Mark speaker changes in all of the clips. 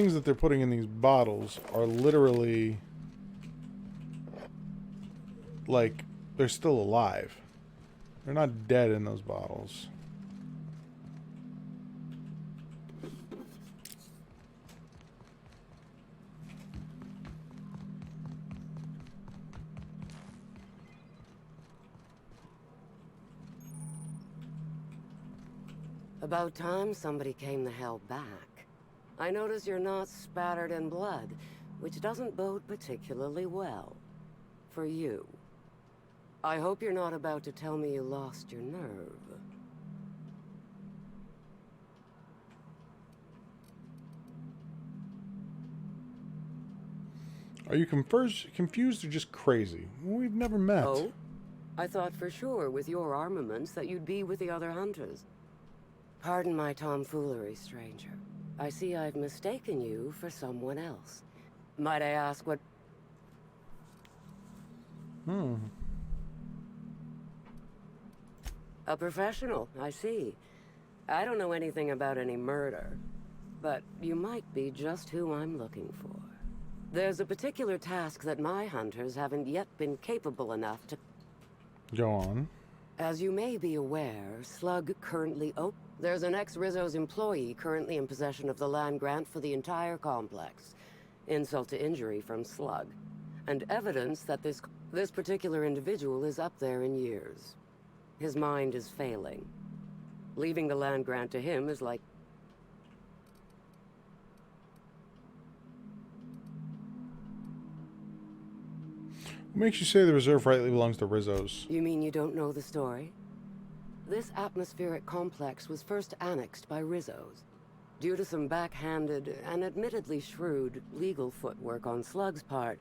Speaker 1: things that they're putting in these bottles are literally like they're still alive. They're not dead in those bottles.
Speaker 2: About time somebody came the hell back. I notice you're not spattered in blood, which doesn't bode particularly well. For you. I hope you're not about to tell me you lost your nerve.
Speaker 1: Are you confused or just crazy? We've never met.
Speaker 2: Oh? I thought for sure with your armaments that you'd be with the other hunters. Pardon my tomfoolery, stranger. I see I've mistaken you for someone else. Might I ask what... A professional, I see. I don't know anything about any murder, but you might be just who I'm looking for. There's a particular task that my hunters haven't yet been capable enough to...
Speaker 1: Go on.
Speaker 2: As you may be aware, Slug currently there's an ex-Rizzo's employee currently in possession of the land grant for the entire complex. Insult to injury from Slug. And evidence that this particular individual is up there in years. His mind is failing. Leaving the land grant to him is like...
Speaker 1: What makes you say the reserve rightly belongs to Rizzo's?
Speaker 2: You mean you don't know the story? This atmospheric complex was first annexed by Rizzo's. Due to some backhanded and admittedly shrewd legal footwork on Slug's part,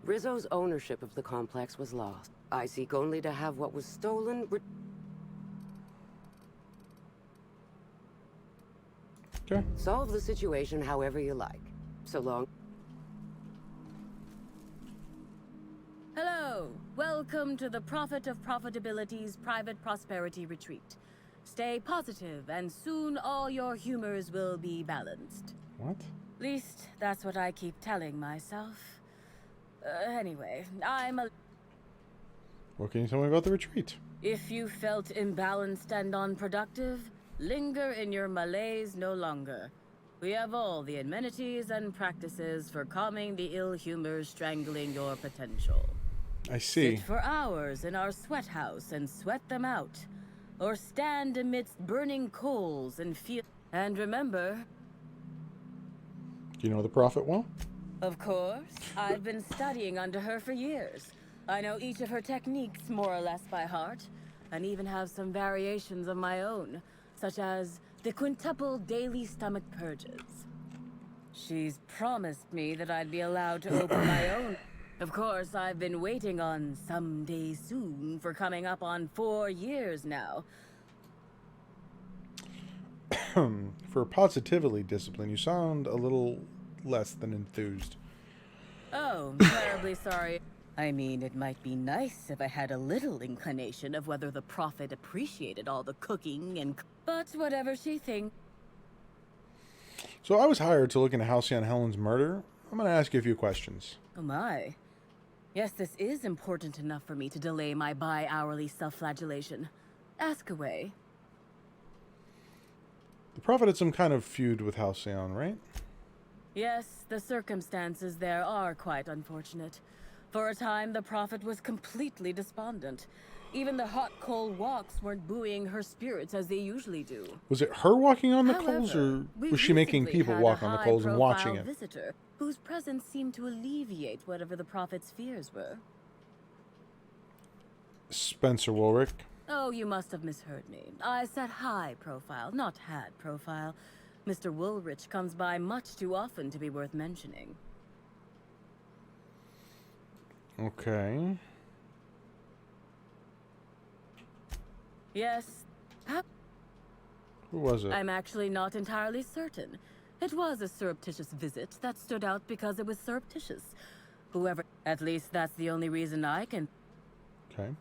Speaker 2: Rizzo's ownership of the complex was lost. I seek only to have what was stolen
Speaker 1: Okay.
Speaker 2: Solve the situation however you like. So long.
Speaker 3: Hello! Welcome to the Prophet of Profitability's Private Prosperity Retreat. Stay positive, and soon all your humors will be balanced.
Speaker 1: What?
Speaker 3: At least, that's what I keep telling myself. Anyway, I'm a...
Speaker 1: What can you tell me about the retreat?
Speaker 3: If you felt imbalanced and unproductive, linger in your malaise no longer. We have all the amenities and practices for calming the ill humors strangling your potential.
Speaker 1: I see.
Speaker 3: Sit for hours in our sweat house and sweat them out. Or stand amidst burning coals and feel... And remember...
Speaker 1: Do you know the Prophet well?
Speaker 3: Of course. I've been studying under her for years. I know each of her techniques more or less by heart, and even have some variations of my own, such as the quintuple daily stomach purges. She's promised me that I'd be allowed to open my own. Of course, I've been waiting on someday soon for coming up on 4 years now.
Speaker 1: For positively discipline, you sound a little less than enthused.
Speaker 3: Oh, terribly sorry. I mean, it might be nice if I had a little inclination of whether the Prophet appreciated all the cooking and... But whatever she thinks.
Speaker 1: So I was hired to look into Halcyon Helen's murder. I'm going to ask you a few questions.
Speaker 3: Oh my. Yes, this is important enough for me to delay my bi-hourly self-flagellation. Ask away.
Speaker 1: The Prophet had some kind of feud with Halcyon, right?
Speaker 3: Yes, the circumstances there are quite unfortunate. For a time, the Prophet was completely despondent. Even the hot coal walks weren't buoying her spirits as they usually do.
Speaker 1: Was it her walking on the
Speaker 3: However,
Speaker 1: coals, or
Speaker 3: we
Speaker 1: was she making
Speaker 3: recently
Speaker 1: people
Speaker 3: had
Speaker 1: walk
Speaker 3: a
Speaker 1: on the coals and watching
Speaker 3: high-profile
Speaker 1: it?
Speaker 3: visitor whose presence seemed to alleviate whatever the Prophet's fears were.
Speaker 1: Spencer Woolrick.
Speaker 3: Oh, you must have misheard me. I said high profile, not had profile. Mr. Woolrich comes by much too often to be worth mentioning.
Speaker 1: Okay.
Speaker 3: Yes.
Speaker 1: Who was it?
Speaker 3: I'm actually not entirely certain. It was a surreptitious visit that stood out because it was surreptitious. Whoever... At least that's the only reason I can...
Speaker 1: Okay.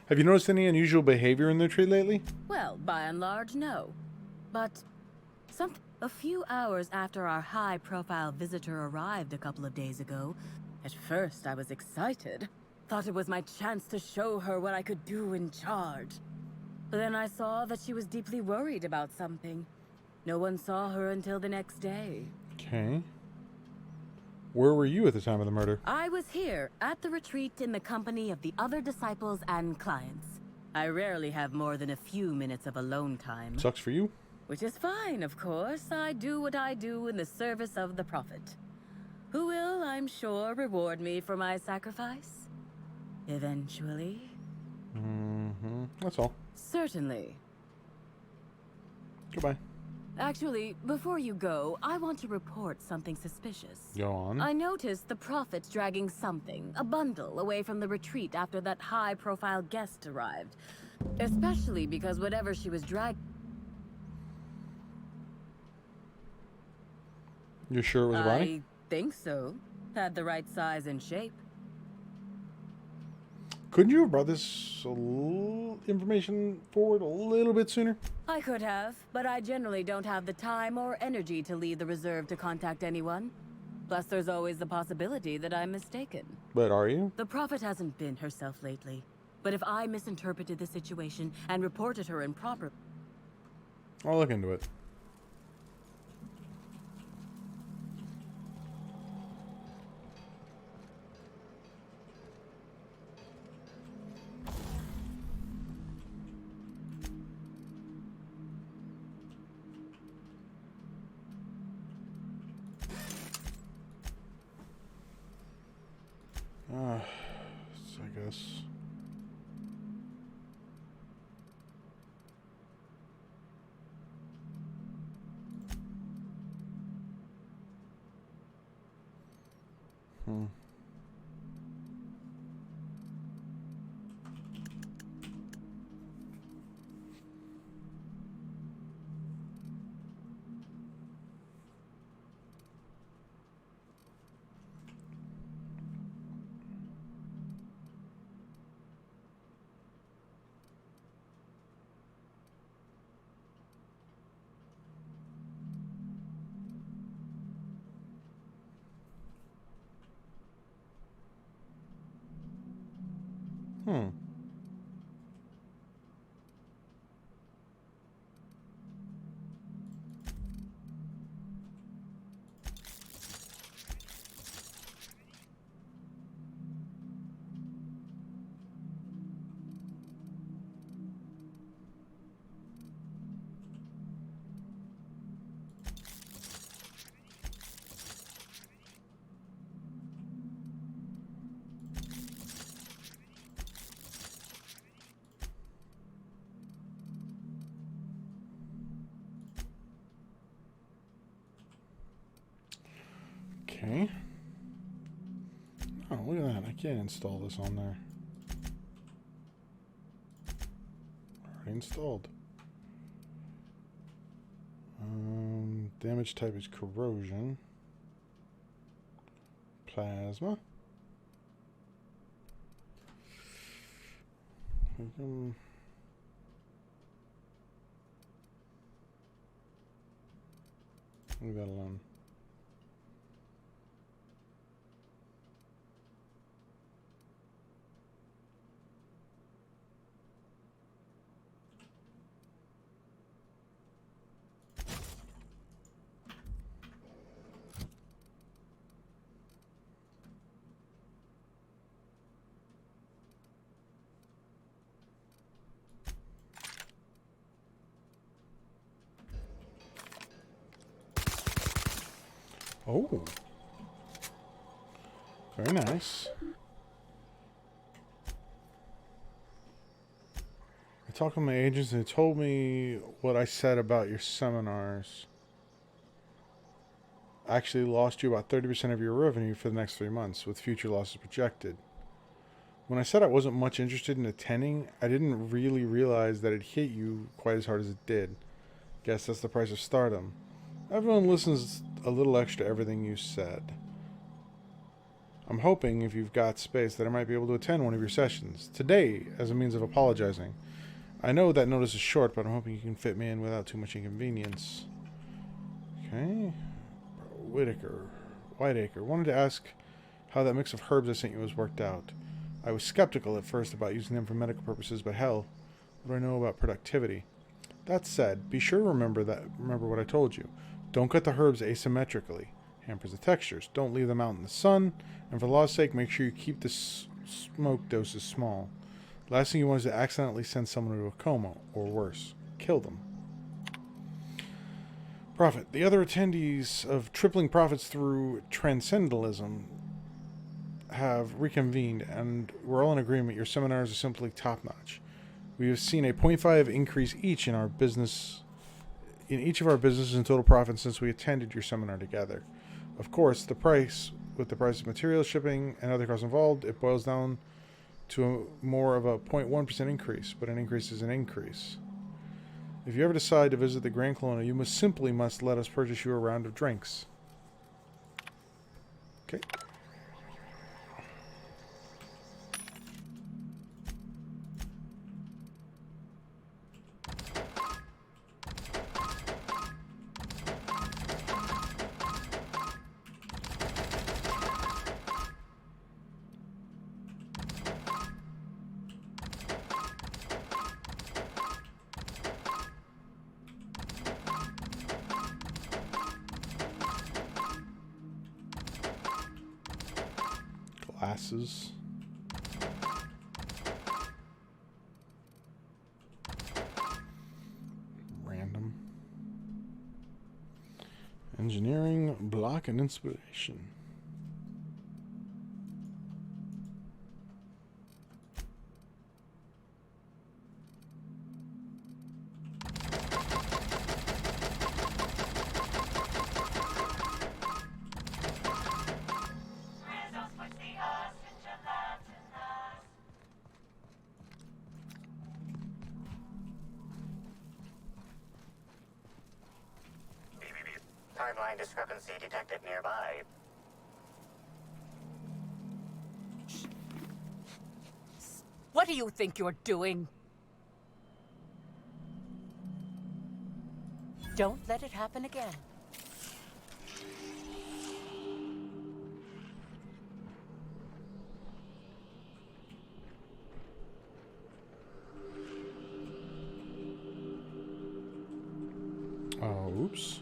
Speaker 1: Have you noticed any unusual behavior in the tree lately?
Speaker 3: Well, by and large, no. But... something... A few hours after our high-profile visitor arrived a couple of days ago, at first I was excited. Thought it was my chance to show her what I could do in charge. But then I saw that she was deeply worried about something. No one saw her until the next day.
Speaker 1: Okay. Where were you at the time of the murder?
Speaker 3: I was here, at the retreat in the company of the other disciples and clients. I rarely have more than a few minutes of alone time.
Speaker 1: Sucks for you.
Speaker 3: Which is fine, of course. I do what I do in the service of the Prophet, who will, I'm sure, reward me for my sacrifice. Eventually.
Speaker 1: Mm-hmm. That's all.
Speaker 3: Certainly.
Speaker 1: Goodbye.
Speaker 3: Actually, before you go, I want to report something suspicious.
Speaker 1: Go on.
Speaker 3: I noticed the Prophet dragging something, a bundle, away from the retreat after that high-profile guest arrived. Especially because whatever she was dragging...
Speaker 1: You're sure it was a body?
Speaker 3: I think so. Had the right size and shape.
Speaker 1: Couldn't you have brought this information forward a little bit sooner?
Speaker 3: I could have, but I generally don't have the time or energy to leave the reserve to contact anyone. Plus, there's always the possibility that I'm mistaken.
Speaker 1: But are you?
Speaker 3: The Prophet hasn't been herself lately. But if I misinterpreted the situation and reported her improperly...
Speaker 1: I'll look into it. I guess. Okay. Oh, look at that. I can't install this on there. Already installed. Damage type is corrosion. Plasma. Leave that alone. Oh, very nice. I talked to my agents and they told me what I said about your seminars. I actually lost you about 30% of your revenue for the next 3 months, with future losses projected. When I said I wasn't much interested in attending, I didn't really realize that it hit you quite as hard as it did. Guess that's the price of stardom. Everyone listens a little extra to everything you said. I'm hoping, if you've got space, that I might be able to attend one of your sessions today as a means of apologizing. I know that notice is short, but I'm hoping you can fit me in without too much inconvenience. Okay. Whiteacre. Wanted to ask how that mix of herbs I sent you was worked out. I was skeptical at first about using them for medical purposes, but hell, what do I know about productivity? That said, be sure to remember what I told you. Don't cut the herbs asymmetrically. Hampers the textures. Don't leave them out in the sun. And for law's sake, make sure you keep the smoke doses small. Last thing you want is to accidentally send someone into a coma, or worse, kill them. Prophet. The other attendees of Tripling Profits through Transcendentalism have reconvened, and we're all in agreement your seminars are simply top-notch. We have seen a 0.5 increase in each of our businesses in total profit since we attended your seminar together. Of course, with the price of materials, shipping, and other costs involved, it boils down to more of a 0.1% increase, but an increase is an increase. If you ever decide to visit the Grand Colonial, you must let us purchase you a round of drinks. Okay. Glasses. Random. Engineering, block, and inspiration.
Speaker 4: Timeline discrepancy detected nearby.
Speaker 3: What do you think you're doing? Don't let it happen again.
Speaker 1: Oh, oops.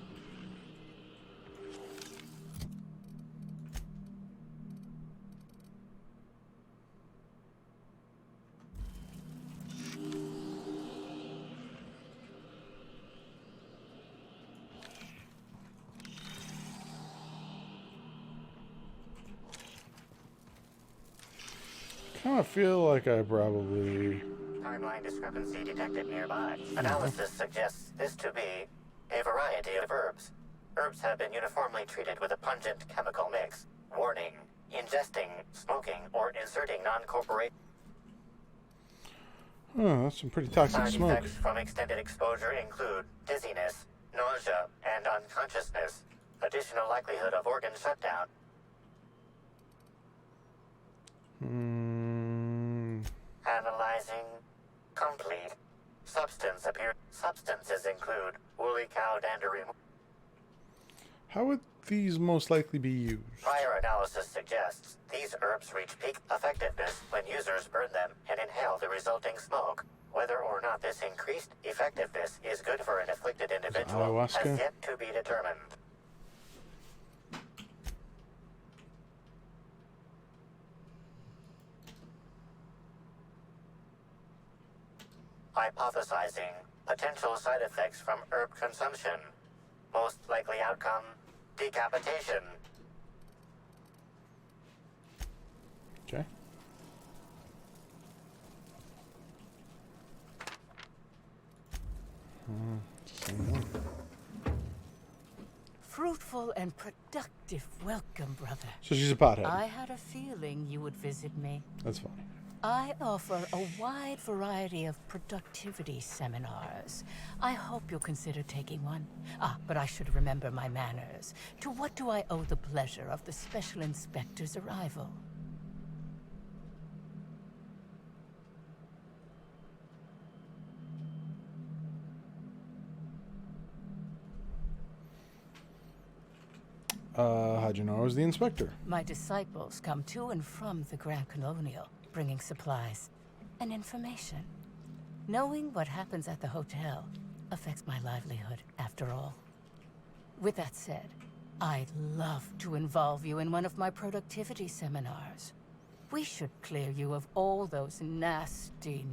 Speaker 1: I feel like I probably...
Speaker 4: Timeline discrepancy detected nearby. Analysis suggests this to be a variety of herbs. Herbs have been uniformly treated with a pungent chemical mix. Warning: ingesting, smoking, or inserting non-corporate
Speaker 1: Oh, that's some pretty toxic
Speaker 4: side
Speaker 1: smoke.
Speaker 4: effects from extended exposure include dizziness, nausea, and unconsciousness. Additional likelihood of organ shutdown. Analyzing. Complete. Substances include woolly cow dandelion.
Speaker 1: How would these most likely be used?
Speaker 4: Prior analysis suggests these herbs reach peak effectiveness when users burn them and inhale the resulting smoke. Whether or not this increased effectiveness is good for an afflicted individual
Speaker 1: ayahuasca?
Speaker 4: has yet to be determined. Hypothesizing potential side effects from herb consumption. Most likely outcome, decapitation.
Speaker 1: Okay. Same one.
Speaker 3: Fruitful and productive welcome, brother.
Speaker 1: So she's a pothead.
Speaker 3: I had a feeling you would visit me.
Speaker 1: That's fine.
Speaker 3: I offer a wide variety of productivity seminars. I hope you'll consider taking one. But I should remember my manners. To what do I owe the pleasure of the Special Inspector's arrival?
Speaker 1: How'd you know I was the inspector?
Speaker 5: My disciples come to and from the Grand Colonial, bringing supplies and information. Knowing what happens at the hotel affects my livelihood, after all. With that said, I'd love to involve you in one of my productivity seminars. We should clear you of all those nasty...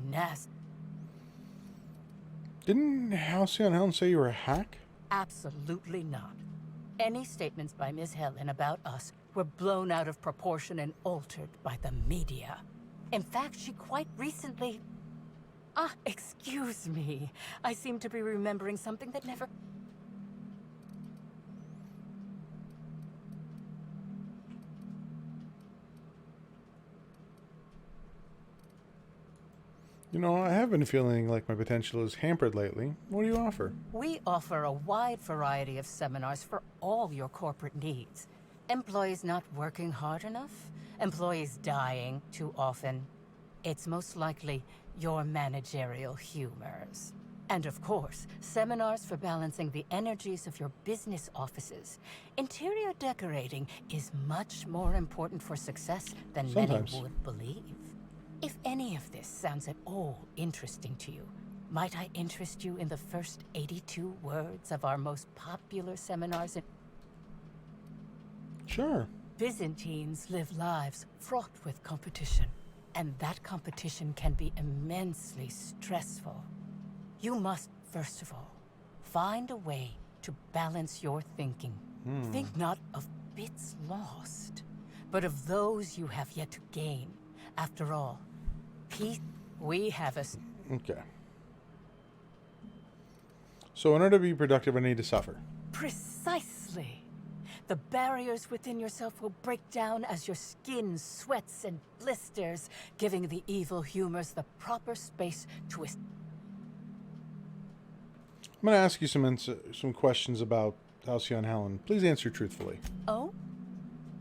Speaker 1: Didn't Halcyon Helen say you were a hack?
Speaker 5: Absolutely not. Any statements by Miss Helen about us were blown out of proportion and altered by the media. In fact, she quite recently... excuse me. I seem to be remembering something that never...
Speaker 1: You know, I have been feeling like my potential is hampered lately. What do you offer?
Speaker 5: We offer a wide variety of seminars for all your corporate needs. Employees not working hard enough? Employees dying too often? It's most likely your managerial humors. And of course, seminars for balancing the energies of your business offices. Interior decorating is much more important for success than
Speaker 1: Sometimes.
Speaker 5: many would believe. If any of this sounds at all interesting to you, might I interest you in the first 82 words of our most popular seminars in...
Speaker 1: Sure.
Speaker 5: Byzantines live lives fraught with competition, and that competition can be immensely stressful. You must, first of all, find a way to balance your thinking. Think not of bits lost, but of those you have yet to gain. After all, peace, we have a...
Speaker 1: Okay. So in order to be productive, I need to suffer.
Speaker 5: Precisely. The barriers within yourself will break down as your skin sweats and blisters, giving the evil humors the proper space to...
Speaker 1: I'm going to ask you some questions about Halcyon Helen. Please answer truthfully.
Speaker 5: Oh?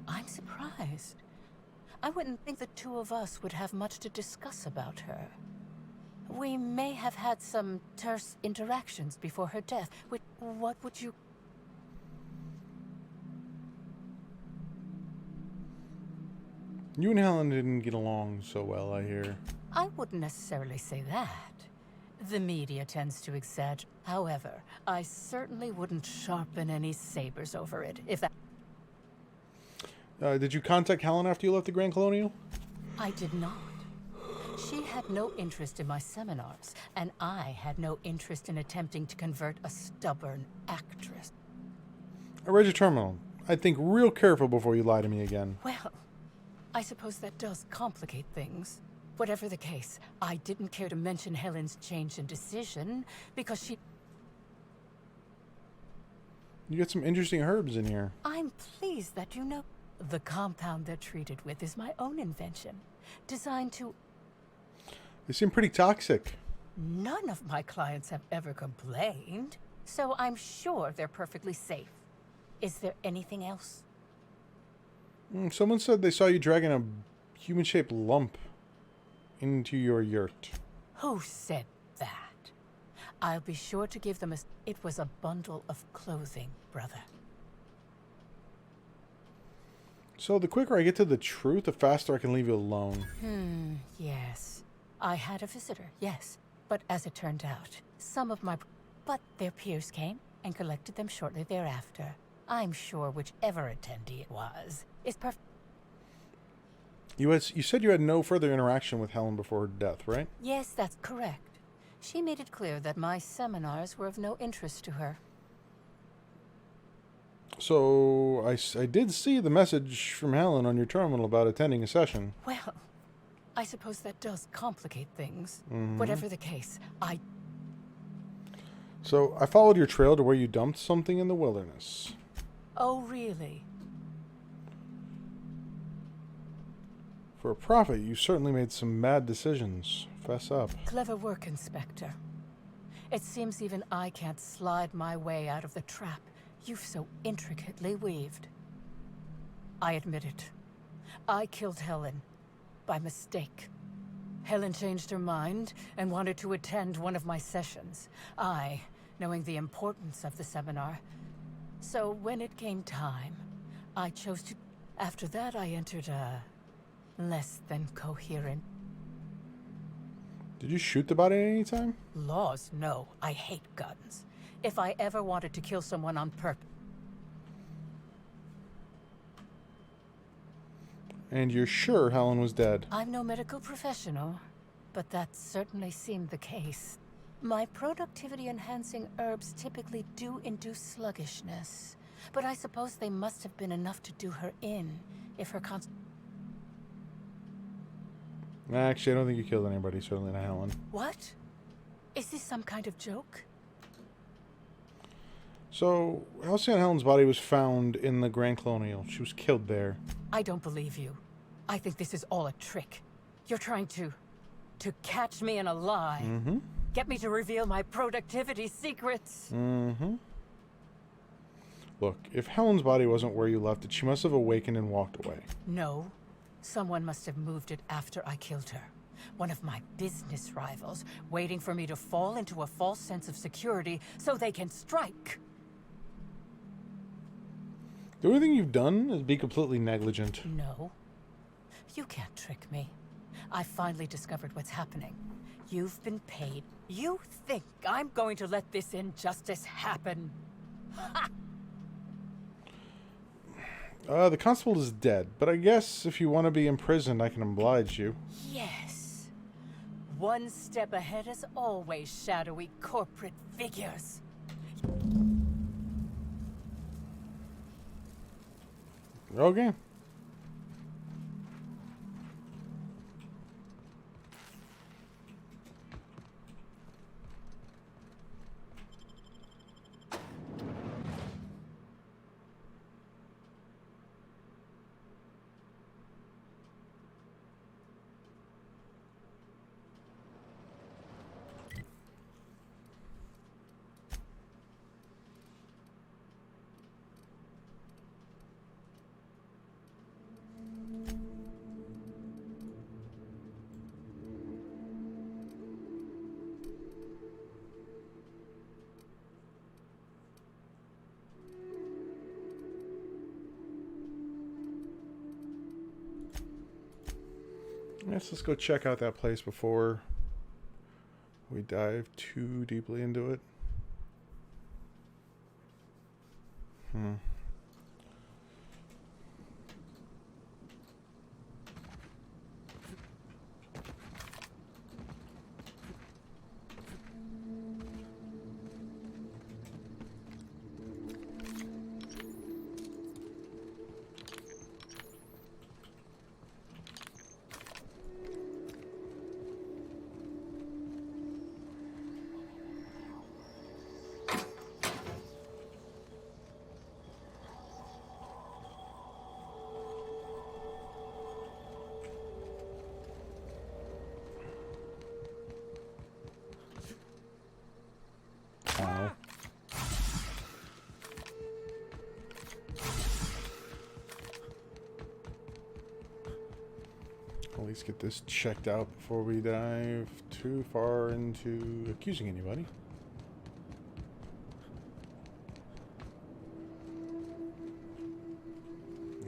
Speaker 5: I'm surprised. I wouldn't think the two of us would have much to discuss about her. We may have had some terse interactions before her death. What would you...
Speaker 1: You and Helen didn't get along so well, I hear.
Speaker 5: I wouldn't necessarily say that. The media tends to exaggerate. However, I certainly wouldn't sharpen any sabers over it, if that...
Speaker 1: Did you contact Helen after you left the Grand Colonial?
Speaker 5: I did not. She had no interest in my seminars, and I had no interest in attempting to convert a stubborn actress.
Speaker 1: I read your terminal. I'd think real careful before you lie to me again.
Speaker 5: Well, I suppose that does complicate things. Whatever the case, I didn't care to mention Helen's change in decision, because she...
Speaker 1: You got some interesting herbs in here.
Speaker 5: I'm pleased that you know. The compound they're treated with is my own invention, designed to...
Speaker 1: They seem pretty toxic.
Speaker 5: None of my clients have ever complained, so I'm sure they're perfectly safe. Is there anything else?
Speaker 1: Someone said they saw you dragging a human-shaped lump into your yurt.
Speaker 5: Who said that? I'll be sure to give them a... It was a bundle of clothing, brother.
Speaker 1: So the quicker I get to the truth, the faster I can leave you alone.
Speaker 5: Yes. I had a visitor, yes. But as it turned out, some of my... But their peers came and collected them shortly thereafter. I'm sure whichever attendee it was is perfect.
Speaker 1: You said you had no further interaction with Helen before her death, right?
Speaker 5: Yes, that's correct. She made it clear that my seminars were of no interest to her.
Speaker 1: So I did see the message from Helen on your terminal about attending a session.
Speaker 5: Well, I suppose that does complicate things. Whatever the case,
Speaker 1: So I followed your trail to where you dumped something in the wilderness.
Speaker 5: Oh, really?
Speaker 1: For a prophet, you certainly made some bad decisions. Fess up.
Speaker 5: Clever work, Inspector. It seems even I can't slide my way out of the trap you've so intricately weaved. I admit it. I killed Helen by mistake. Helen changed her mind and wanted to attend one of my sessions. I, knowing the importance of the seminar. So when it came time, I chose to... After that, I entered a less than coherent...
Speaker 1: Did you shoot the body at any time?
Speaker 5: Laws, no. I hate guns. If I ever wanted to kill someone on purpose...
Speaker 1: And you're sure Helen was dead?
Speaker 5: I'm no medical professional, but that certainly seemed the case. My productivity-enhancing herbs typically do induce sluggishness, but I suppose they must have been enough to do her in, if her
Speaker 1: Actually, I don't think you killed anybody, certainly not Helen.
Speaker 5: What? Is this some kind of joke?
Speaker 1: So, Halcyon Helen's body was found in the Grand Colonial. She was killed there.
Speaker 5: I don't believe you. I think this is all a trick. You're trying to catch me in a lie.
Speaker 1: Mm-hmm.
Speaker 5: Get me to reveal my productivity secrets.
Speaker 1: Mm-hmm. Look, if Helen's body wasn't where you left it, she must have awakened and walked away.
Speaker 5: No. Someone must have moved it after I killed her. One of my business rivals, waiting for me to fall into a false sense of security so they can strike.
Speaker 1: The only thing you've done is be completely negligent.
Speaker 5: No. You can't trick me. I finally discovered what's happening. You've been paid. You think I'm going to let this injustice happen? Ha!
Speaker 1: The constable is dead, but I guess if you want to be imprisoned, I can oblige you.
Speaker 5: Yes. One step ahead as always, shadowy corporate figures.
Speaker 1: Okay. Yes, let's go check out that place before we dive too deeply into it. Wow. At least get this checked out before we dive too far into accusing anybody.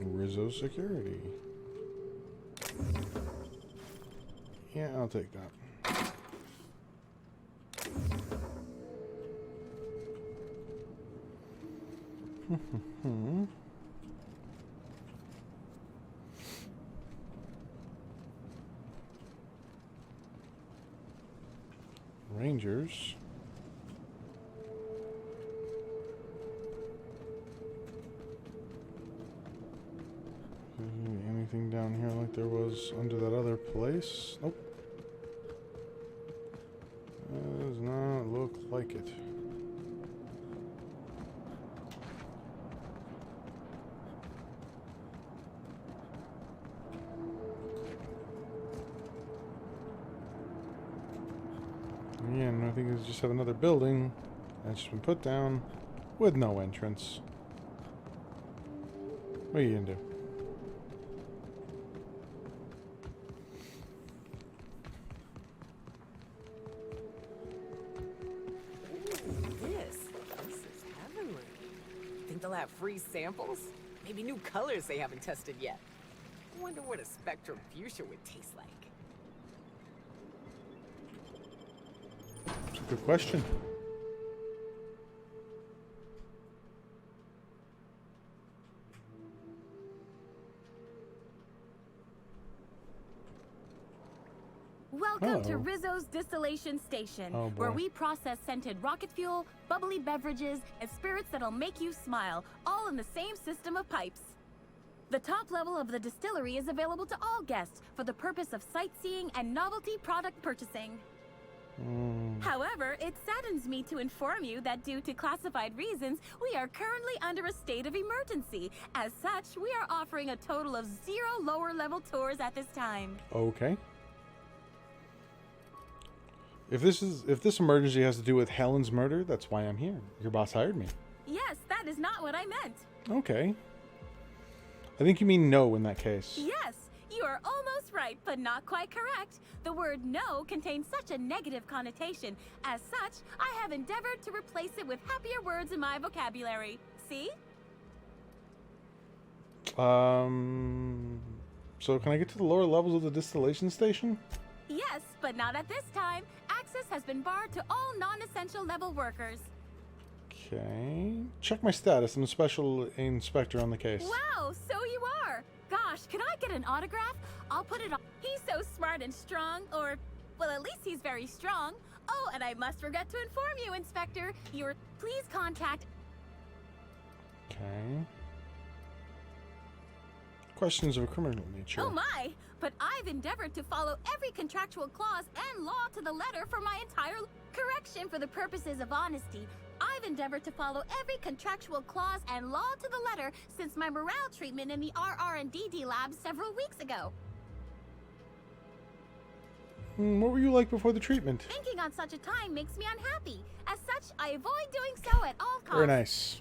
Speaker 1: Rizzo security. Yeah, I'll take that. Rangers. Anything down here like there was under that other place? Nope. Does not look like it. Yeah, and I think it's just have another building that's just been put down with no entrance. What are you gonna do?
Speaker 6: This is heavenly. Think they'll have free samples? Maybe new colors they haven't tested yet. Wonder what a Spectrum Fuchsia would taste like.
Speaker 1: It's a good question.
Speaker 3: Welcome to
Speaker 1: Oh.
Speaker 3: Rizzo's Distillation Station,
Speaker 1: Oh,
Speaker 3: where
Speaker 1: boy.
Speaker 3: we process scented rocket fuel, bubbly beverages, and spirits that'll make you smile, all in the same system of pipes. The top level of the distillery is available to all guests for the purpose of sightseeing and novelty product purchasing. However, it saddens me to inform you that due to classified reasons, we are currently under a state of emergency. As such, we are offering a total of 0 lower-level tours at this time.
Speaker 1: Okay. If this emergency has to do with Helen's murder, that's why I'm here. Your boss hired me.
Speaker 3: Yes, that is not what I meant.
Speaker 1: Okay. I think you mean no in that case.
Speaker 3: Yes, you are almost right, but not quite correct. The word no contains such a negative connotation. As such, I have endeavored to replace it with happier words in my vocabulary. See?
Speaker 1: So can I get to the lower levels of the distillation station?
Speaker 3: Yes, but not at this time. Access has been barred to all non-essential level workers.
Speaker 1: Okay. Check my status. I'm a special inspector on the case.
Speaker 3: Wow, so you are. Gosh, can I get an autograph? I'll put it on. He's so smart and strong, or, well, at least he's very strong. Oh, and I must forget to inform you, Inspector. Please contact.
Speaker 1: Okay. Questions of a criminal nature.
Speaker 3: Oh my! But I've endeavored to follow every contractual clause and law to the letter for my entire correction for the purposes of honesty. I've endeavored to follow every contractual clause and law to the letter since my morale treatment in the RR&DD lab several weeks ago.
Speaker 1: What were you like before the treatment?
Speaker 3: Thinking on such a time makes me unhappy. As such, I avoid doing so at all costs.
Speaker 1: Very nice.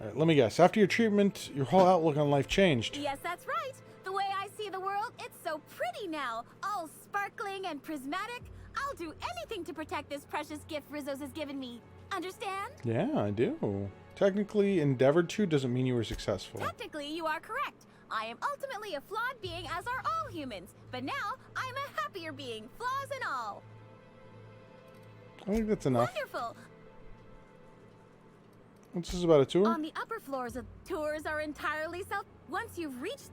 Speaker 1: All right, let me guess. After your treatment, your whole outlook on life changed.
Speaker 3: Yes, that's right. The way I see the world, it's so pretty now. All sparkling and prismatic. I'll do anything to protect this precious gift Rizzo's has given me. Understand?
Speaker 1: Yeah, I do. Technically, endeavored to doesn't mean you were successful.
Speaker 3: Technically, you are correct. I am ultimately a flawed being, as are all humans. But now, I'm a happier being, flaws and all.
Speaker 1: I think that's enough.
Speaker 3: Wonderful.
Speaker 1: This is about a tour?
Speaker 3: On the upper floors of tours are entirely once you've reached.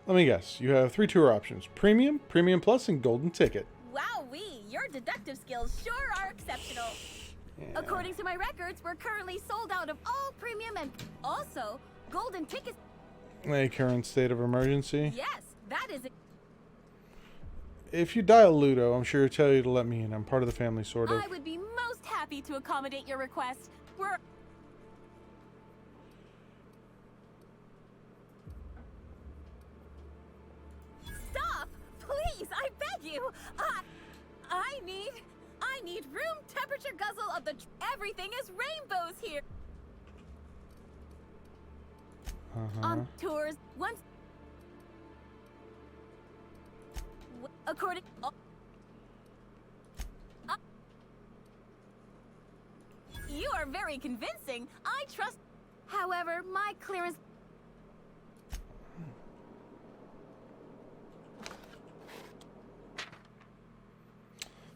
Speaker 1: Let me guess. You have 3 tour options. Premium, Premium Plus, and Golden Ticket.
Speaker 3: Wowee, your deductive skills sure are exceptional.
Speaker 1: Yeah.
Speaker 3: According to my records, we're currently sold out of all premium and also golden tickets.
Speaker 1: A current state of emergency.
Speaker 3: Yes, that is it.
Speaker 1: If you dial Ludo, I'm sure he'll tell you to let me in. I'm part of the family, sort of.
Speaker 3: I would be most happy to accommodate your request. We're... Stop! Please, I beg you! I need room temperature guzzle of the... Everything is rainbows here! On tours, once... According... You are very convincing. I trust... However, my clearance...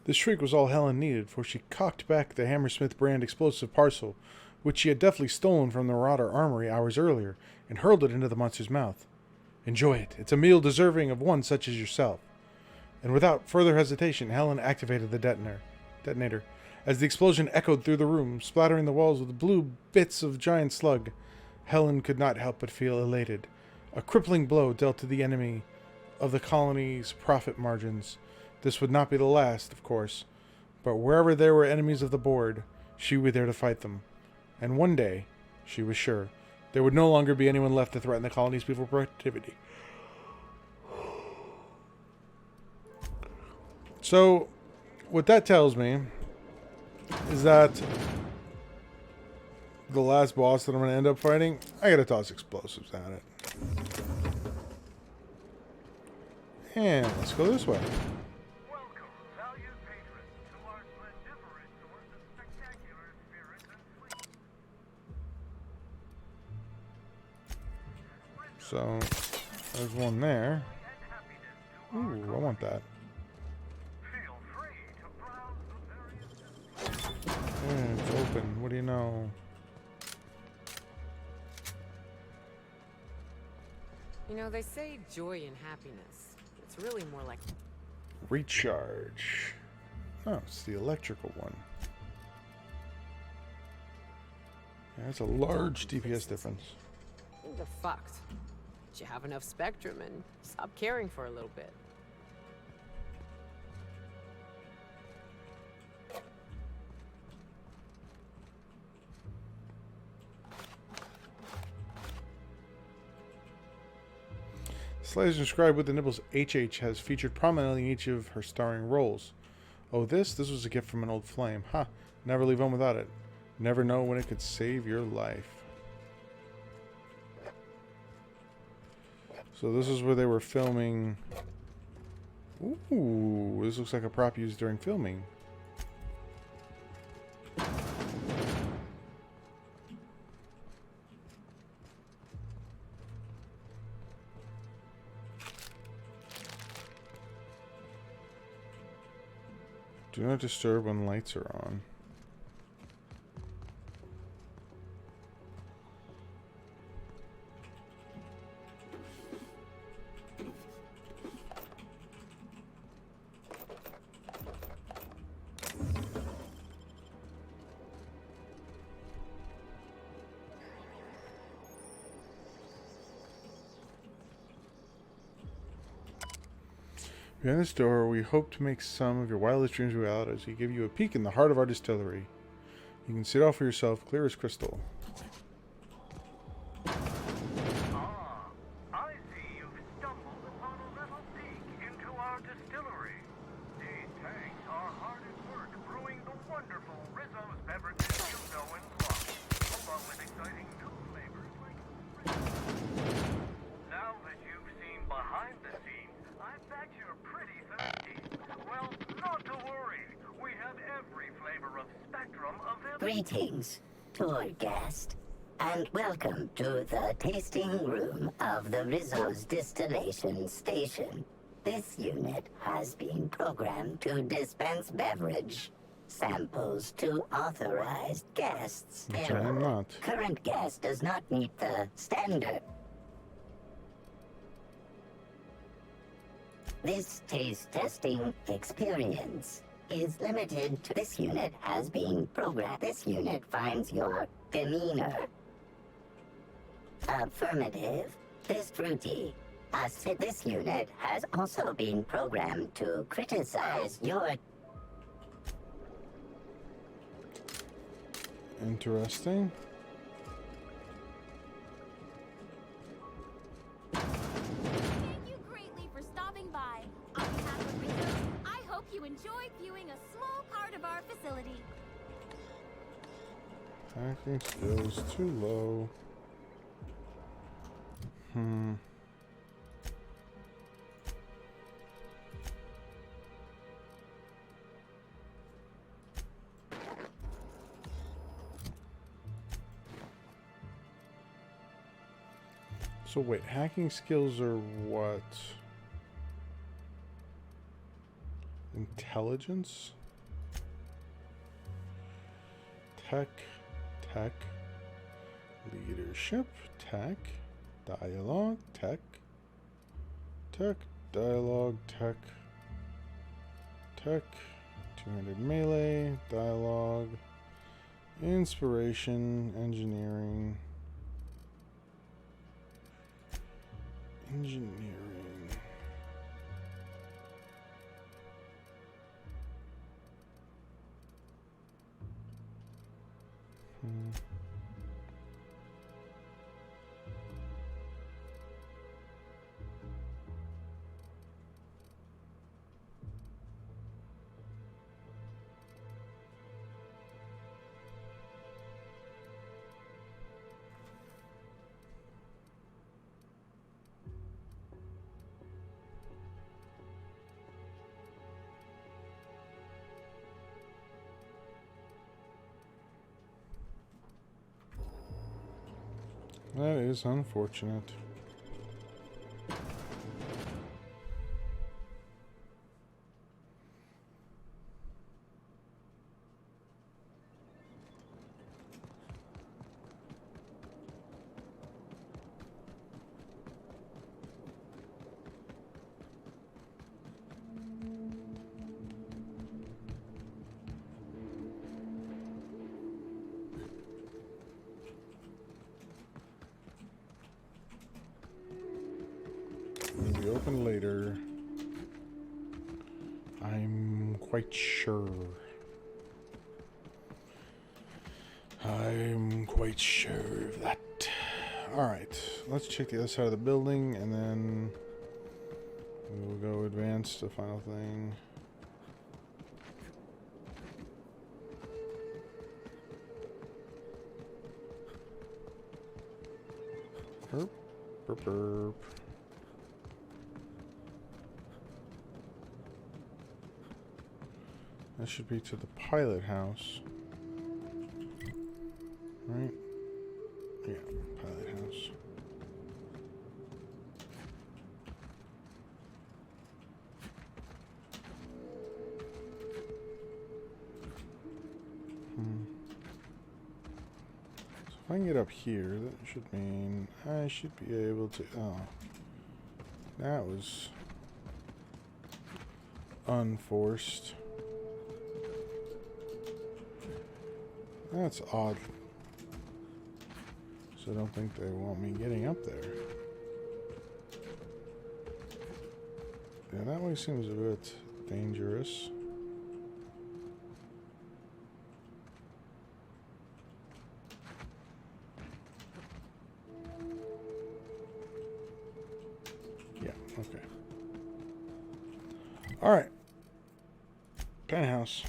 Speaker 1: This shriek was all Helen needed, for she cocked back the Hammersmith brand explosive parcel, which she had deftly stolen from the Marauder armory hours earlier, and hurled it into the monster's mouth. Enjoy it. It's a meal deserving of one such as yourself. And without further hesitation, Helen activated the detonator. As the explosion echoed through the room, splattering the walls with blue bits of giant slug, Helen could not help but feel elated. A crippling blow dealt to the enemy of the colony's profit margins. This would not be the last, of course, but wherever there were enemies of the board, she would be there to fight them. And one day, she was sure, there would no longer be anyone left to threaten the colony's peaceful productivity. So, what that tells me is that the last boss that I'm going to end up fighting, I gotta toss explosives at it. And let's go this way.
Speaker 7: Welcome, valued patrons, to our splendiferous source of spectacular spirits and sweets.
Speaker 1: So there's one there. Ooh, I want that.
Speaker 7: Feel free to browse the various
Speaker 1: Yeah, it's open. What do you know?
Speaker 6: You know, they say joy and happiness. It's really more like
Speaker 1: Recharge. Oh, it's the electrical one. Yeah, that's a large DPS difference.
Speaker 6: they're fucked. But you have enough spectrum and stop caring for a little bit.
Speaker 1: Slayers described with the nibbles HH has featured prominently in each of her starring roles. Oh, this was a gift from an old flame. Ha! Never leave home without it. Never know when it could save your life. So this is where they were filming. Ooh, this looks like a prop used during filming. Do not disturb when lights are on. Behind this door, we hope to make some of your wildest dreams a reality as we give you a peek in the heart of our distillery. You can see it all for yourself, clear as crystal.
Speaker 7: Ah, I see you've stumbled upon a little peek into our distillery. These tanks are hard at work brewing the wonderful Rizzo's beverages you know and love, along with exciting new flavors like Now that you've seen behind the scenes, I bet you're pretty thirsty. Well, not to worry. We have every flavor of Spectrum available.
Speaker 8: Greetings, tour guest, and welcome to the tasting room of the Rizzo's distillation station. This unit has been programmed to dispense beverage samples to authorized guests.
Speaker 1: Which I am not.
Speaker 8: Current guest does not meet the standard. This taste testing experience is limited to this unit has been programmed. This unit finds your demeanor. Affirmative. This fruity. This unit has also been programmed to criticize your
Speaker 1: Interesting.
Speaker 9: Thank you greatly for stopping by. On behalf of Rizzo's, I hope you enjoyed viewing a small part of our facility.
Speaker 1: Hacking skills too low. So wait, hacking skills are what? Intelligence? Tech, leadership, tech, dialogue, tech, dialogue, tech, 200 melee, dialogue, inspiration, engineering. That is unfortunate. open later. I'm quite sure. I'm quite sure of that. Alright, let's check the other side of the building and then we'll go advance to the final thing. Burp, burp, burp. That should be to the pilot house. Right? Yeah, pilot house. So if I can get up here, that should mean I should be able to... Oh. That was unforced. That's odd. So I don't think they want me getting up there. Yeah, that way seems a bit dangerous. Yeah, okay. Alright. Penthouse.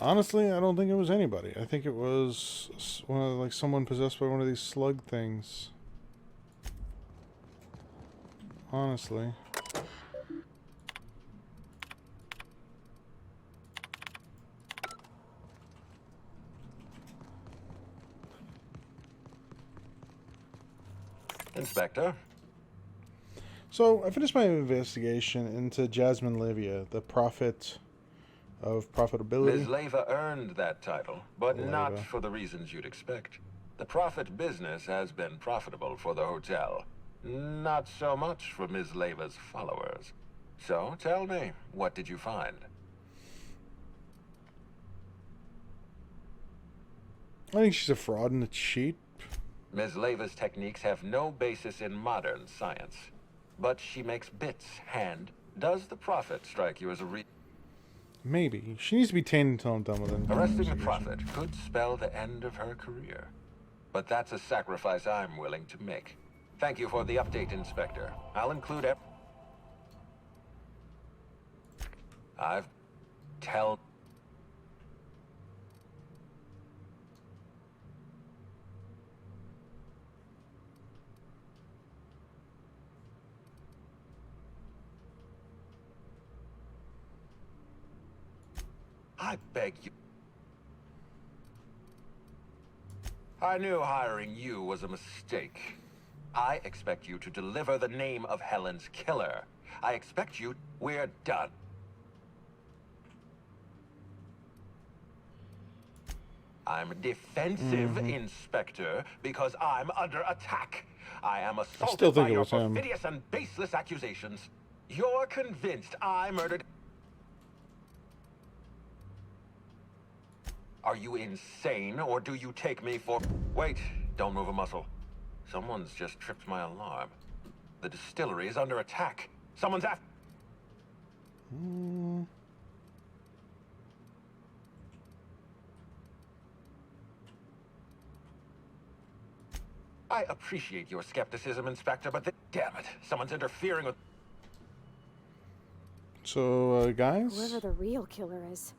Speaker 1: Honestly, I don't think it was anybody. I think it was one of, like, someone possessed by one of these slug things. Honestly.
Speaker 10: Inspector?
Speaker 1: So, I finished my investigation into Jasmine Livia, the prophet of profitability.
Speaker 10: Ms. Leva earned that title, but
Speaker 1: Leva.
Speaker 10: not for the reasons you'd expect. The profit business has been profitable for the hotel. Not so much for Ms. Leva's followers. So, tell me, what did you find?
Speaker 1: I think she's a fraud and a cheat.
Speaker 10: Ms. Leva's techniques have no basis in modern science. But she makes bits, and does the prophet strike you as a
Speaker 1: Maybe. She needs to be tamed until I'm done with it.
Speaker 10: Arresting the prophet could spell the end of her career. But that's a sacrifice I'm willing to make. Thank you for the update, Inspector. I'll include I beg you. I knew hiring you was a mistake. I expect you to deliver the name of Helen's killer. I expect you... We're done. I'm defensive, Inspector, because I'm under attack. I am assaulted by your perfidious and baseless accusations. You're convinced I murdered... Are you insane, or do you take me for... Wait, don't move a muscle. Someone's just tripped my alarm. The distillery is under attack. Someone's after... I appreciate your skepticism, Inspector, but damn it, someone's interfering with...
Speaker 1: So, guys?
Speaker 11: Whoever the real killer is,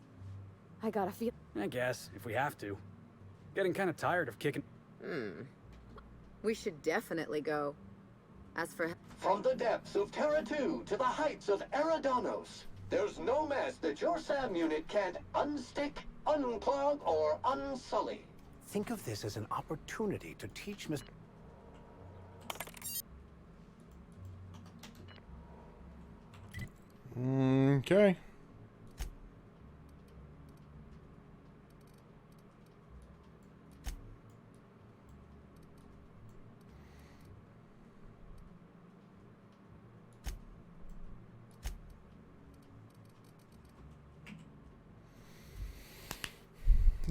Speaker 11: I gotta feel...
Speaker 12: I guess, if we have to. Getting kind of tired of kicking...
Speaker 13: We should definitely go. As for...
Speaker 14: From the depths of Terra 2 to the heights of Eridanos, there's no mess that your SAM unit can't unstick, unclog, or unsully.
Speaker 15: Think of this as an opportunity to teach Miss...
Speaker 1: Okay.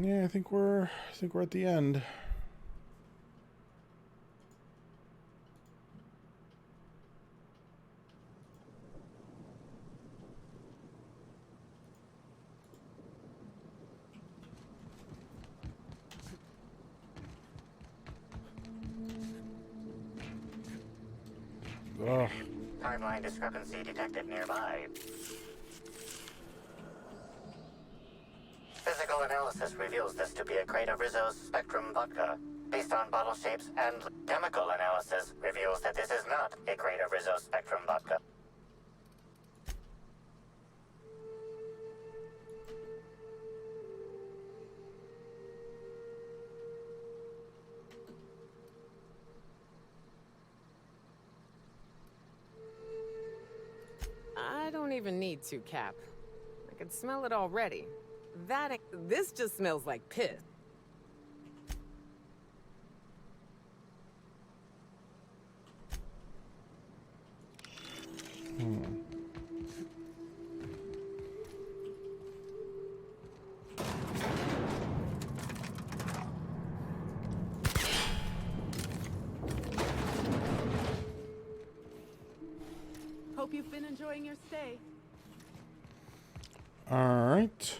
Speaker 1: Yeah, I think we're at the end. Ugh.
Speaker 4: Timeline discrepancy detected nearby. Physical analysis reveals this to be a crate of Rizzo's Spectrum vodka. Based on bottle shapes and chemical analysis reveals that this is not a crate of Rizzo's Spectrum vodka.
Speaker 6: I don't even need to, Cap. I can smell it already. This just smells like piss.
Speaker 16: Hope you've been enjoying your stay.
Speaker 1: All right.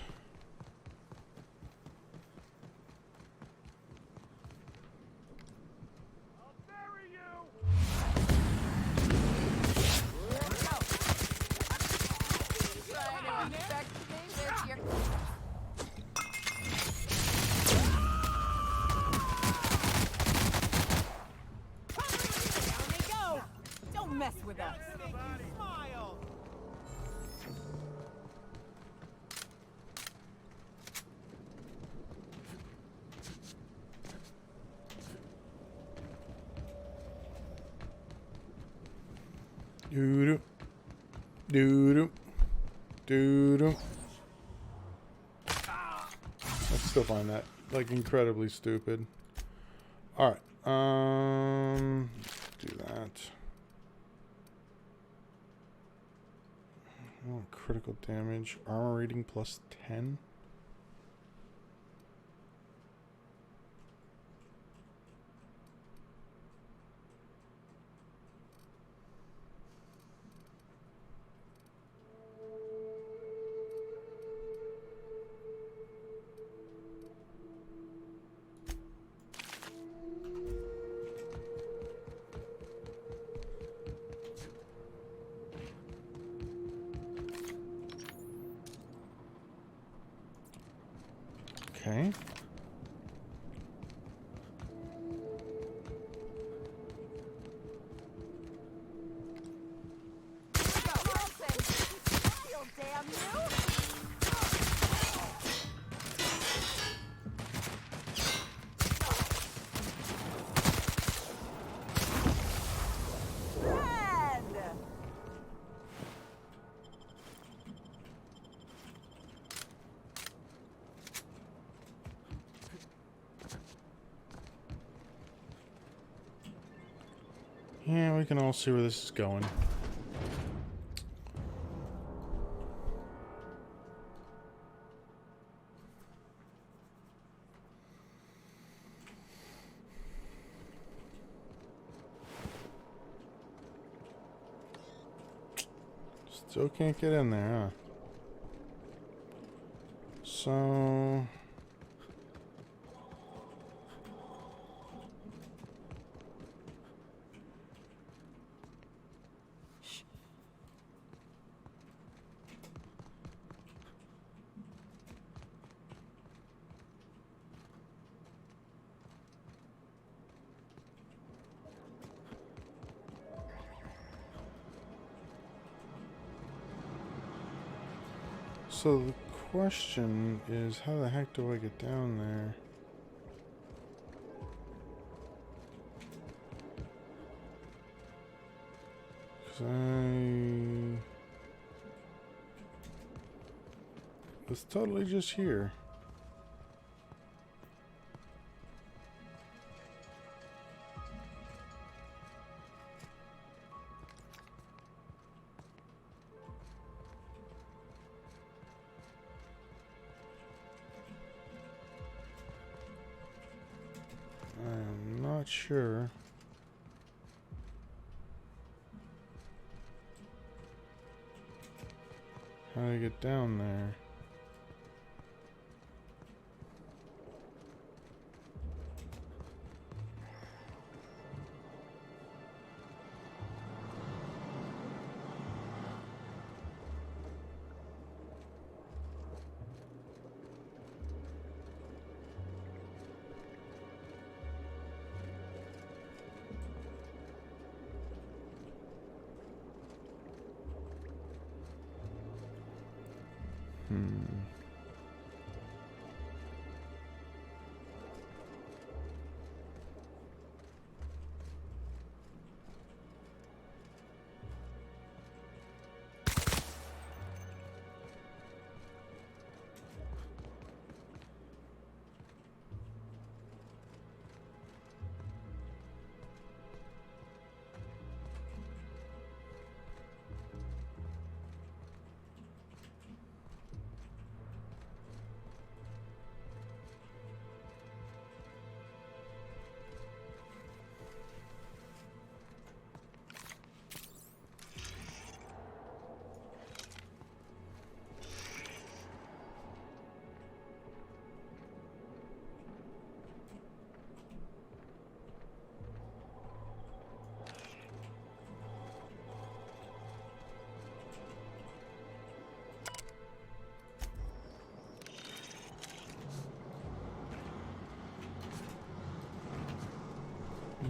Speaker 16: Don't mess with us.
Speaker 1: Doo-doo. Doo-doo. Doo-doo. I still find that, like, incredibly stupid. Alright. Do that. Oh, critical damage. Armor rating plus 10. Okay. Yeah, we can all see where this is going. Still can't get in there, huh? So... So the question is, how the heck do I get down there? Because it's totally just here. I'm not sure. How do I get down there?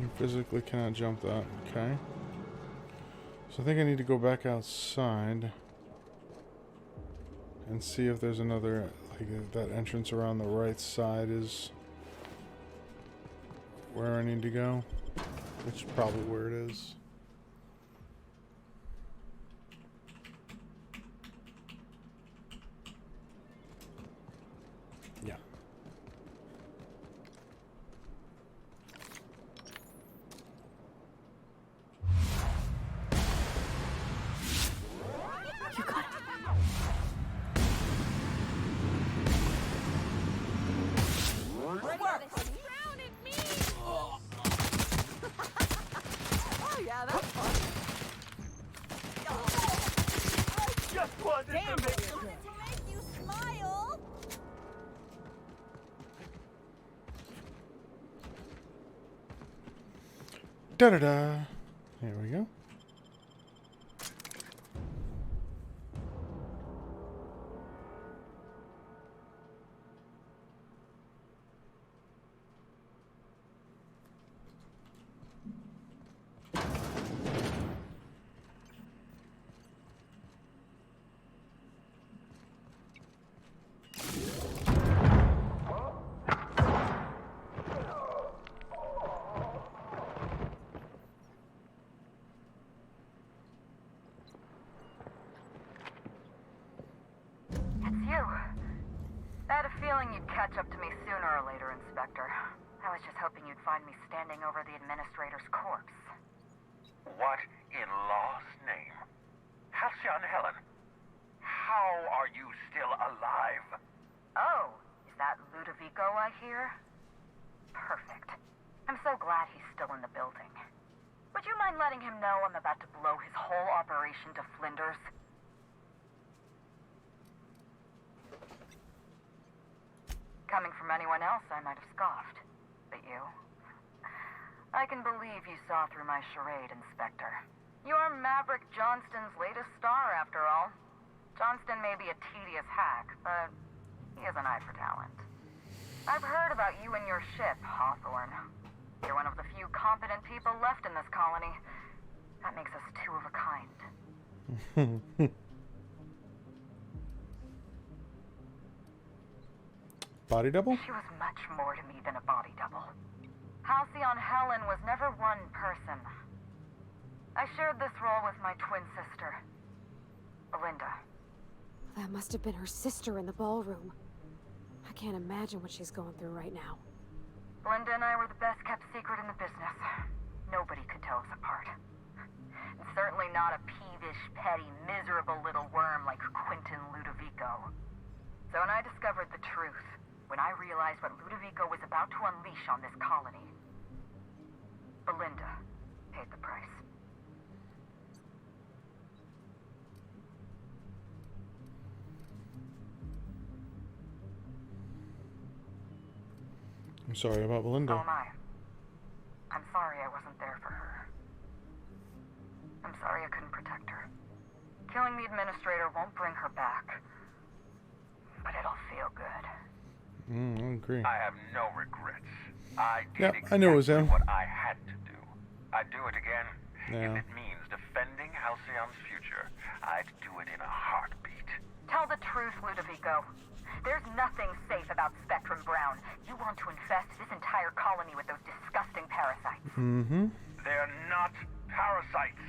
Speaker 1: You physically cannot jump that. Okay. So I think I need to go back outside and see if there's another, like, if that entrance around the right side is where I need to go, which is probably where it is. Yeah.
Speaker 11: You got it.
Speaker 16: Oh yeah, that's fun.
Speaker 7: Just wanted to make
Speaker 9: To make you smile.
Speaker 1: Da-da-da. There we go.
Speaker 17: It's you. I had a feeling you'd catch up to me sooner or later, Inspector. I was just hoping you'd find me standing over the Administrator's corpse.
Speaker 10: What in law's name? Halcyon Helen, how are you still alive?
Speaker 17: Oh, is that Ludovico I hear? Perfect. I'm so glad he's still in the building. Would you mind letting him know I'm about to blow his whole operation to flinders? Coming from anyone else, I might have scoffed. But you? I can believe you saw through my charade, Inspector. You're Maverick Johnston's latest star, after all. Johnston may be a tedious hack, but he has an eye for talent. I've heard about you and your ship, Hawthorne. You're one of the few competent people left in this colony. That makes us two of a kind.
Speaker 1: Body double?
Speaker 17: She was much more to me than a body double. Halcyon Helen was never one person. I shared this role with my twin sister, Belinda.
Speaker 11: That must have been her sister in the ballroom. I can't imagine what she's going through right now.
Speaker 17: Belinda and I were the best kept secret in the business. Nobody could tell us apart. And certainly not a peevish, petty, miserable little worm like Quentin Ludovico. So when I discovered the truth, when I realized what Ludovico was about to unleash on this colony, Belinda paid the price.
Speaker 1: I'm sorry about Belinda.
Speaker 17: So am I. I'm sorry I wasn't there for her. I'm sorry I couldn't protect her. Killing the administrator won't bring her back. But it'll feel good.
Speaker 1: I agree.
Speaker 10: I have no regrets. I did
Speaker 1: Yeah,
Speaker 10: exactly
Speaker 1: I knew it was him.
Speaker 10: what I had to do. I'd do it again.
Speaker 1: Yeah.
Speaker 10: If it means defending Halcyon's future, I'd do it in a heartbeat.
Speaker 17: Tell the truth, Ludovico. There's nothing safe about Spectrum Brown. You want to infest this entire colony with those disgusting parasites.
Speaker 1: Mm-hmm.
Speaker 10: They're not parasites.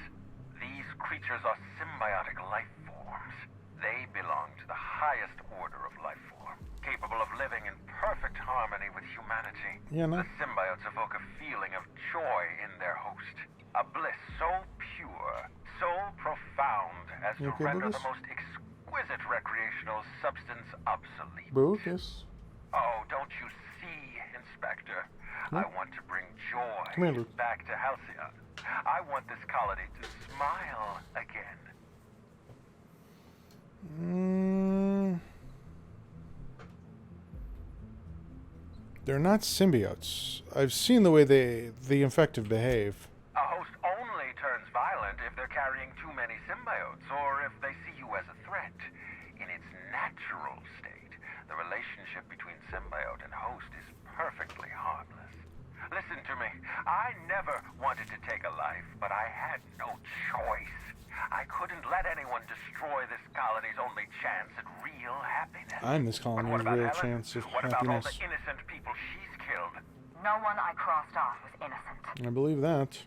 Speaker 10: These creatures are symbiotic life forms. They belong to the highest order of life form, capable of living in perfect harmony with humanity.
Speaker 1: Yeah, no.
Speaker 10: The symbiotes evoke a feeling of joy in their host. A bliss so pure, so profound as to render the most exquisite recreational substance obsolete.
Speaker 1: Lucas.
Speaker 10: Oh, don't you see, Inspector? I want to bring joy
Speaker 1: Come here, Luke.
Speaker 10: back to Halcyon. I want this colony to smile again.
Speaker 1: They're not symbiotes. I've seen the way the infected behave.
Speaker 10: A host only turns violent if they're carrying too many symbiotes, or if they see you as a threat. In its natural state, the relationship between symbiote and host is perfectly harmless. Listen to me. I never wanted to take a life, but I had no choice. I couldn't let anyone destroy this colony's only chance at real happiness.
Speaker 1: I'm this colony's real chance of
Speaker 10: What about all
Speaker 1: happiness.
Speaker 10: the innocent people she's killed?
Speaker 17: No one I crossed off was innocent.
Speaker 1: I believe that.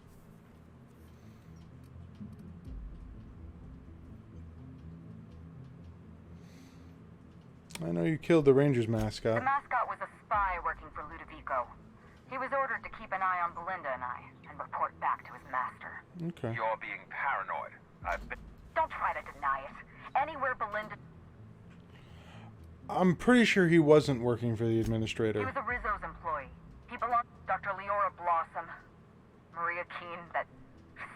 Speaker 1: I know you killed the Rangers mascot.
Speaker 17: The mascot was a spy working for Ludovico. He was ordered to keep an eye on Belinda and I, and report back to his master.
Speaker 1: Okay.
Speaker 10: You're being paranoid.
Speaker 17: Don't try to deny it. Anywhere Belinda...
Speaker 1: I'm pretty sure he wasn't working for the
Speaker 17: He
Speaker 1: administrator.
Speaker 17: was a Rizzo's employee. He belonged to Dr. Leora Blossom, Maria Keene, that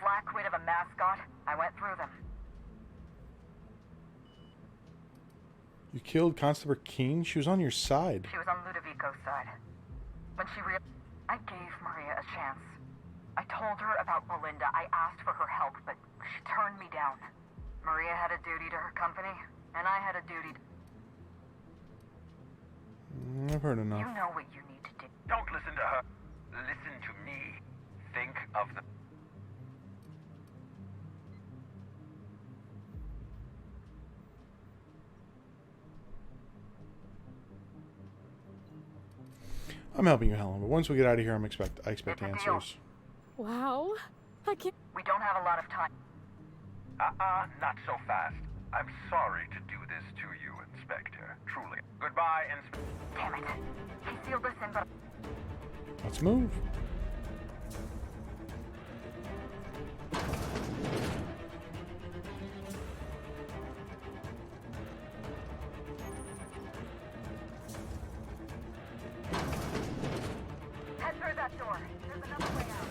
Speaker 17: flackwit of a mascot. I went through them.
Speaker 1: You killed Constable Keene? She was on your side.
Speaker 17: She was on Ludovico's side. When she I gave Maria a chance. I told her about Belinda. I asked for her help, but she turned me down. Maria had a duty to her company, and I had a duty to...
Speaker 1: I've heard enough.
Speaker 17: You know what you need to do.
Speaker 10: Don't listen to her. Listen to me. Think of the...
Speaker 1: I'm helping you, Helen, but once we get out of here, I expect answers.
Speaker 11: Wow. I can't...
Speaker 17: We don't have a lot of time.
Speaker 10: Not so fast. I'm sorry to do this to you, Inspector. Truly. Goodbye, Inspector.
Speaker 17: Damn it. He sealed us in, but...
Speaker 1: Let's move.
Speaker 17: Head through that door. There's another way out.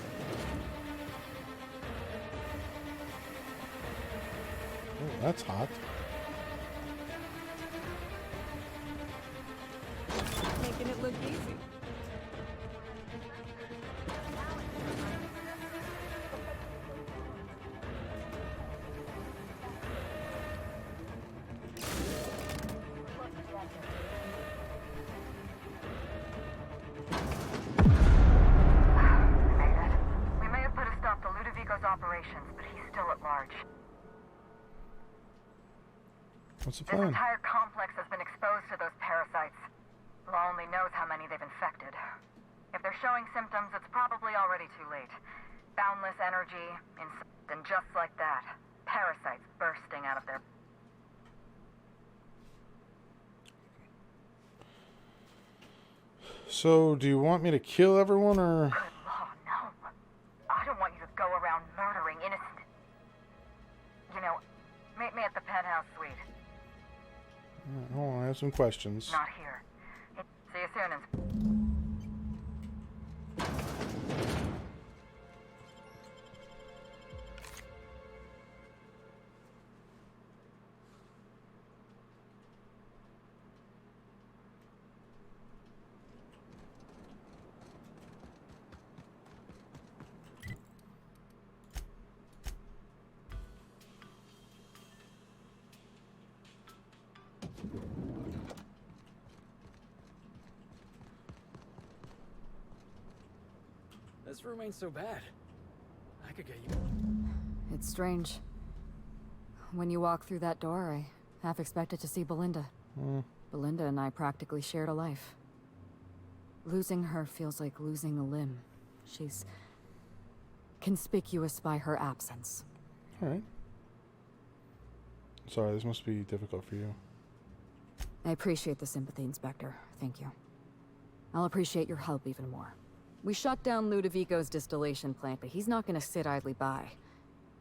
Speaker 1: Oh, that's hot.
Speaker 16: Making it look easy.
Speaker 17: We may have put a stop to Ludovico's operations, but he's still at large.
Speaker 1: What's the
Speaker 17: This
Speaker 1: plan?
Speaker 17: entire complex has been exposed to those parasites. Law only knows how many they've infected. If they're showing symptoms, it's probably already too late. Boundless energy, and just like that, parasites bursting out of their...
Speaker 1: So, do you want me to kill everyone, or...
Speaker 17: Good law, no. I don't want you to go around murdering innocent... You know, meet me at the penthouse suite.
Speaker 1: Hold on, I have some questions.
Speaker 17: Not here. See you soon,
Speaker 12: This room ain't so bad. I could get you.
Speaker 18: It's strange. When you walk through that door, I half expected to see Belinda. Belinda and I practically shared a life. Losing her feels like losing a limb. She's conspicuous by her absence.
Speaker 1: Alright. Sorry, this must be difficult for you.
Speaker 18: I appreciate the sympathy, Inspector. Thank you. I'll appreciate your help even more. We shut down Ludovico's distillation plant, but he's not gonna sit idly by.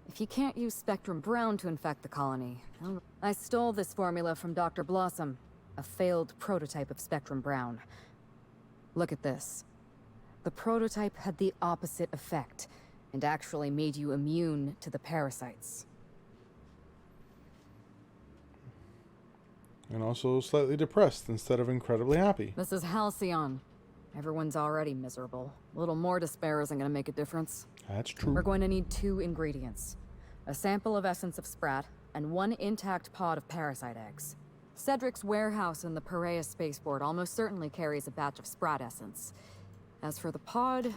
Speaker 18: If he can't use Spectrum Brown to infect the colony, I stole this formula from Dr. Blossom, a failed prototype of Spectrum Brown. Look at this. The prototype had the opposite effect, and actually made you immune to the parasites.
Speaker 1: And also slightly depressed instead of incredibly happy.
Speaker 18: This is Halcyon. Everyone's already miserable. A little more despair isn't gonna make a difference.
Speaker 1: That's true.
Speaker 18: We're going to need 2 ingredients. A sample of essence of sprat, and 1 intact pod of parasite eggs. Cedric's warehouse in the Peril spaceport almost certainly carries a batch of sprat essence. As for the pod...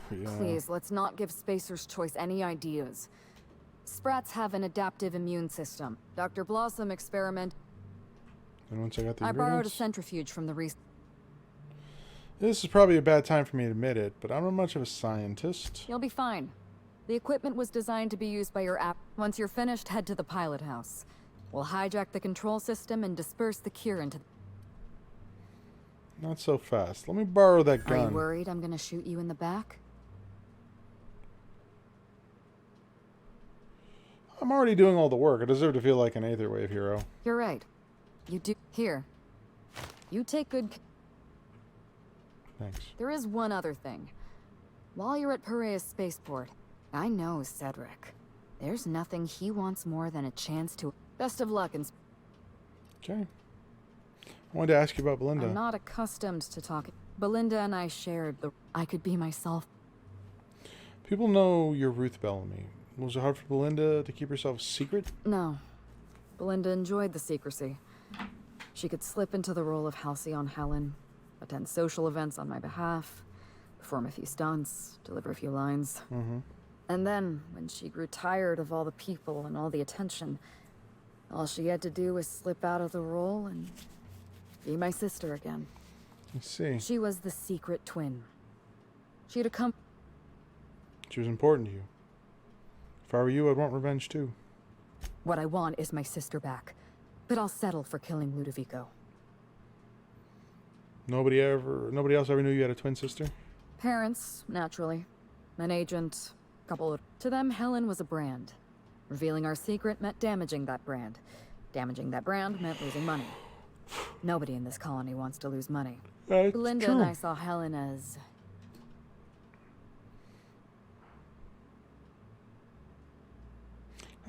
Speaker 1: Yeah.
Speaker 18: Please, let's not give Spacer's Choice any ideas. Sprats have an adaptive immune system. Dr. Blossom experiment...
Speaker 1: And once I got the
Speaker 18: I borrowed a
Speaker 1: ingredients...
Speaker 18: centrifuge from the
Speaker 1: This is probably a bad time for me to admit it, but I'm not much of a scientist.
Speaker 18: You'll be fine. The equipment was designed to be used by your app. Once you're finished, head to the pilot house. We'll hijack the control system and disperse the cure into...
Speaker 1: Not so fast. Let me borrow that gun.
Speaker 18: Are you worried I'm gonna shoot you in the back?
Speaker 1: I'm already doing all the work. I deserve to feel like an Aether Wave hero.
Speaker 18: You're right. You do... Here. You take good...
Speaker 1: Thanks.
Speaker 18: There is one other thing. While you're at Perea's spaceport, I know Cedric. There's nothing he wants more than a chance to... Best of luck, and...
Speaker 1: Okay. I wanted to ask you about Belinda.
Speaker 18: I'm not accustomed to talking. Belinda and I shared the... I could be myself.
Speaker 1: People know you're Ruth Bellamy. Was it hard for Belinda to keep herself secret?
Speaker 18: No. Belinda enjoyed the secrecy. She could slip into the role of Halcyon Helen, attend social events on my behalf, perform a few stunts, deliver a few lines. And then, when she grew tired of all the people and all the attention, all she had to do was slip out of the role and be my sister again.
Speaker 1: I see.
Speaker 18: She was the secret twin. She'd accompany...
Speaker 1: She was important to you. If I were you, I'd want revenge too.
Speaker 18: What I want is my sister back, but I'll settle for killing Ludovico.
Speaker 1: Nobody else ever knew you had a twin sister?
Speaker 18: Parents, naturally. An agent, couple of... To them, Helen was a brand. Revealing our secret meant damaging that brand. Damaging that brand meant losing money. Nobody in this colony wants to lose money.
Speaker 1: That's
Speaker 18: Belinda
Speaker 1: true.
Speaker 18: and I saw Helen as...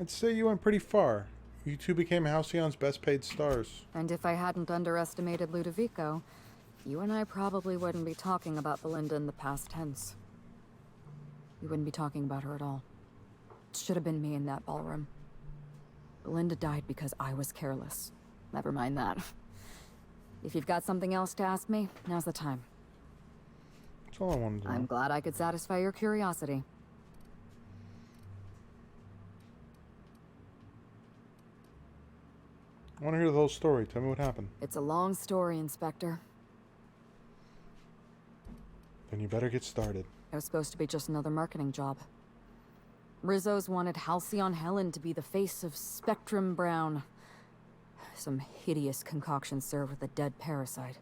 Speaker 1: I'd say you went pretty far. You two became Halcyon's best paid stars.
Speaker 18: And if I hadn't underestimated Ludovico, you and I probably wouldn't be talking about Belinda in the past tense. We wouldn't be talking about her at all. It should have been me in that ballroom. Belinda died because I was careless. Never mind that. If you've got something else to ask me, now's the time.
Speaker 1: That's all I wanted to know.
Speaker 18: I'm glad I could satisfy your curiosity.
Speaker 1: I want to hear the whole story. Tell me what happened.
Speaker 18: It's a long story, Inspector.
Speaker 1: Then you better get started.
Speaker 18: It was supposed to be just another marketing job. Rizzo's wanted Halcyon Helen to be the face of Spectrum Brown. Some hideous concoction served with a dead parasite.